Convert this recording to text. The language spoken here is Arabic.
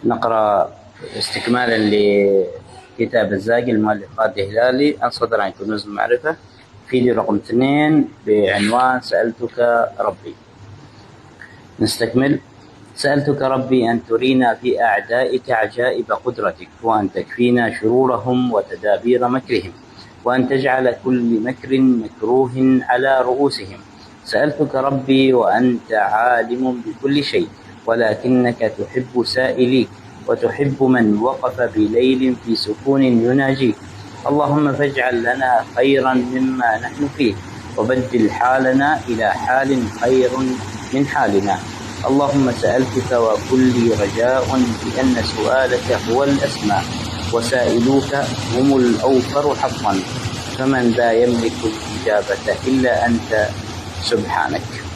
نقرأ استكمالا لكتاب الزاجي المؤلف خالد الهلالي عن صدر عن كنوز المعرفة، فيديو رقم 2 بعنوان سألتك ربي. نستكمل. سألتك ربي أن ترينا في أعدائك عجائب قدرتك، وأن تكفينا شرورهم وتدابير مكرهم، وأن تجعل كل مكر مكروه على رؤوسهم. سألتك ربي وأنت عالم بكل شيء، ولكنك تحب سائليك، وتحب من وقف بليل في سكون يناجيك. اللهم فاجعل لنا خيرا مما نحن فيه، وبدل حالنا إلى حال خير من حالنا. اللهم سألتك وكلي رجاء بأن سؤالك هو الأسمى، وسائلوك هم الأوفر حظا، فمن ذا يملك الإجابة إلا أنت سبحانك.